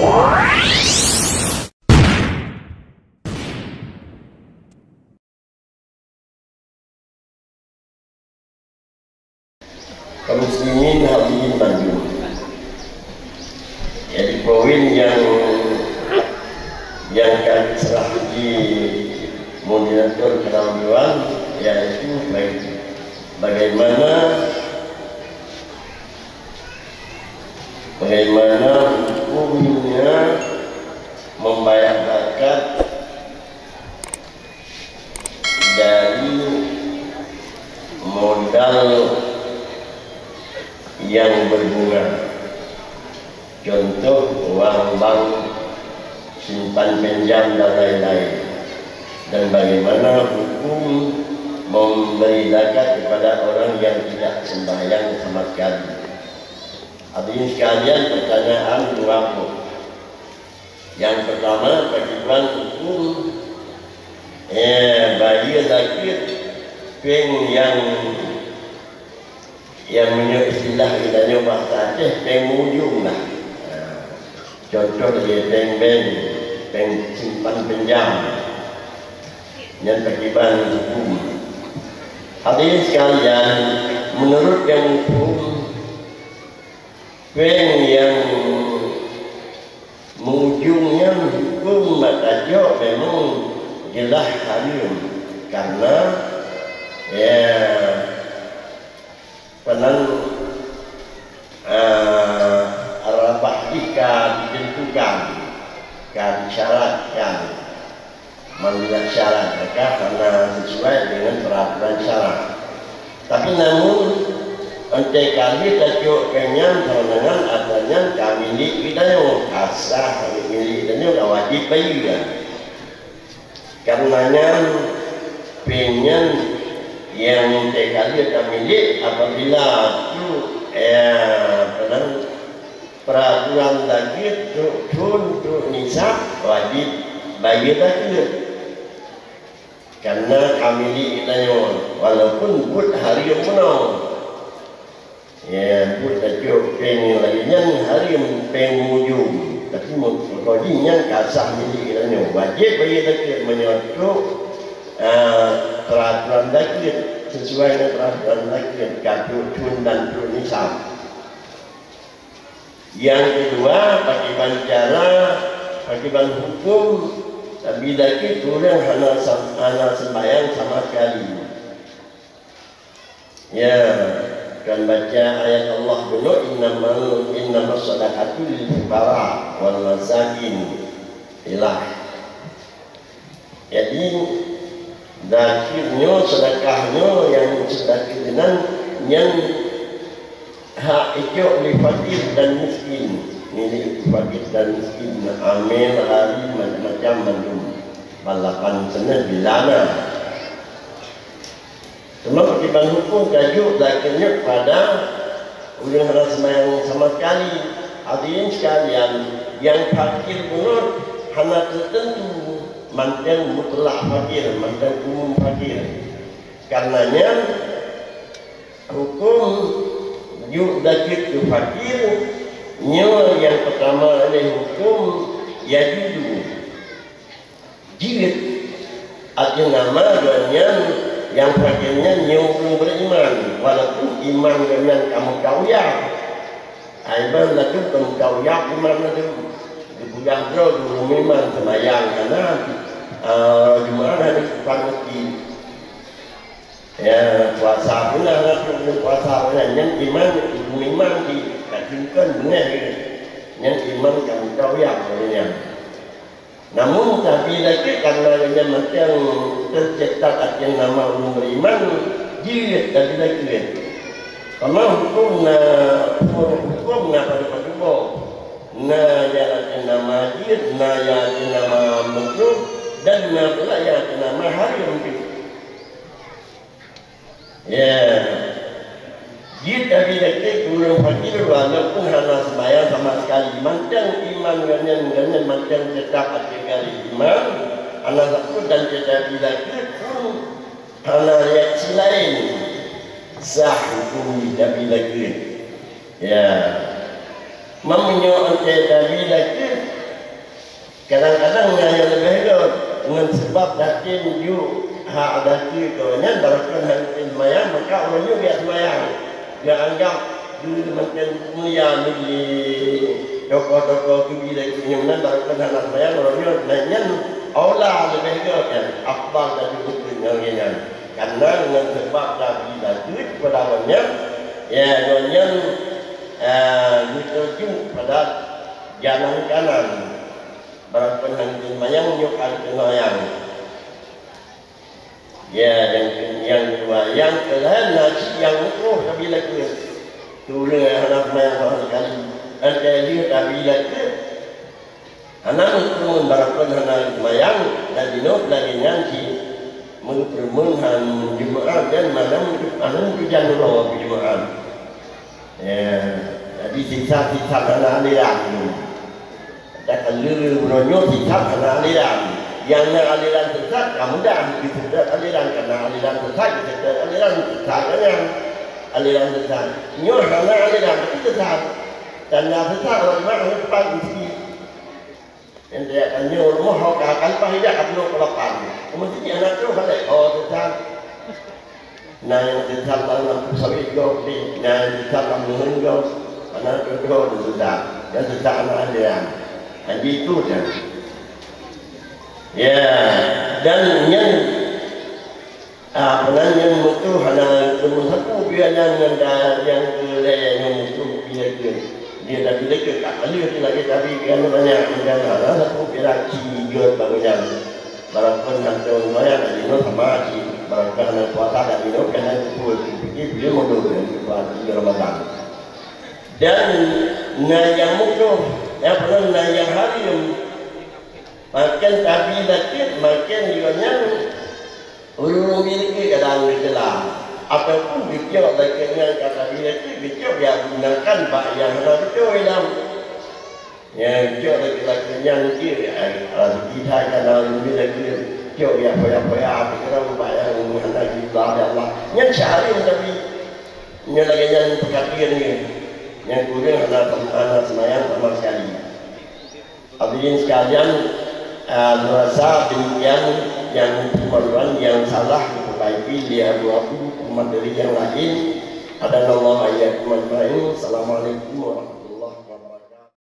Kaum muslimin hadirin Bandung. Jadi poin yang kami serah di moderator kenalan yaitu bagaimana hukumnya membayar zakat dari modal yang berbunga, contoh uang bank, simpan pinjam dan lain-lain, dan bagaimana hukum memberi zakat kepada orang yang tidak sembahyang sama sekali. Hadirin sekalian, pertanyaan dua pokok. Yang pertama, bagaimana hukum bagi zakat yang menurut istilah kita bahasa Aceh pengujung lah. Contoh dia peng simpan pinjam yang terlibat hukum. Hadirin sekalian, menurut yang hukum peng yang mengujungnya hukum maka jauh memang jelas haram, karena penan arafah jika ditentukan, disyaratkan, membuat syarat mereka karena sesuai dengan peraturan syarat. Tapi namun ente kali tajuk kenyang dengan adanya kami kita yang asah milik kita yang wajib bayar. Karenanya pengen yang kali kami milik apabila itu peraturan lagi untuk nisab wajib bayar lagi. Karena kami kita walaupun buat hari yang menang, buat tajuk pengen lainnya hari yang pengujung, tapi mengkodinya kasah milik kita wajib bayar lagi menyatu peraturan lagi sesuai dengan peraturan lagi kartu tun dan tun nisab. Yang kedua, bagaimana hukum tapi lagi kurang hana sembahyang sama sekali. Ya, kan baca ayat Allah dulu, innamas shadaqatu lil fuqara wal masakin ilah. Jadi zakirnya, sedekahnya yang sedekah dengan yang hak itu oleh fakir dan miskin, milik fakir dan miskin, amil hari macam-macam belum balapan sana bilana. Cuma bagaimana hukum tajuk zakirnya pada orang harus sembahyang sama sekali. Hadirin sekalian, yang fakir menurut hanya tertentu, mantan mutlak fakir, mantan umum fakir. Karenanya hukum yuk zakir tu fakir yang pertama adalah hukum yajudu jilid arti nama yang fakirnya nyuruh beriman walaupun iman dengan kamu kawyak iman lagi kamu kawyak iman lagi dibuang dulu iman semayang karena gimana nih panggi ya puasa pun ada puasa pun yang iman dikasihkan benar yang iman kamu tahu ya sebenarnya. Namun tapi lagi karena dia macam tercetak yang nama orang beriman jilid tadi lagi. Karena hukum pada kedua jalan nama jilid, jalan nama makhluk dan pula yang nama hari mungkin. Ya, jika tidak kurang fakir walaupun hanya sembahyang sama sekali, macam iman dengan macam tetap ada kali iman, anak satu dan tidak pun hanya reaksi lain sah hukum tidak lagi. Ya, Meminyak tadi lagi kadang-kadang yang lebih hidup dengan sebab dakin you hak daki kaunya barakan hal mayang maka orangnya biasa mayang dia anggap dia makin mulia di toko-toko kebila kenyamanan barakan hal mayang orangnya nanya Allah lebih hidup kan akbar dari buku yang ini karena dengan sebab daki lagi pada orangnya ya orangnya dituju pada jalan kanan barakan hal mayang nyukan mayang. Ya, yang kedua, yang kelain nasi yang utuh kabila ke turun anak mayang sekali ada dia kabila ke anak turun barakan anak mayang dan dinot lagi nyanyi menhan jemaah dan malam anak hujan roh jemaah ya jadi sisa-sisa anak aliran ada keluru menonyo sisa anak aliran yang aliran sesat kamu dah disebut aliran karena aliran sesat disebut aliran sesat yang aliran sesat nyor karena aliran itu sesat dan yang sesat orang mana depan isi yang dia akan nyor mau akan pahidah abnu kelapan mestinya anak tu kan oh sesat nah yang sesat dalam sawit go nah yang sesat dalam menunggu anak tu sesat dan sesat anak aliran jadi itu dah. Ya, dan yang yang itu hanya satu biaya yang kelai yang itu biaya dia dah bila ke tak boleh lagi tapi kan banyak menjana satu biaya ciut bangunnya barangkali nanti orang ada di sama ci barangkali puasa ada di kan itu fikir dia modal di Ramadan dan yang mutu yang pernah yang hari makin tapi dakit makin dianya ulung miliki kadang dalam apapun bicara dakitnya kata bila itu bicara yang gunakan bayang ada bicara dalam ya bicara dakitnya ni kita kadang bila bicara yang apa apa kita bayang ada di Allah yang syahri tapi yang lagi yang perhatian ni yang kurang anak semayang sama sekali hadirin sekalian merasa demikian yang keperluan yang salah diperbaiki dia buat materi yang lain ada Allah ayat. Assalamualaikum warahmatullahi wabarakatuh.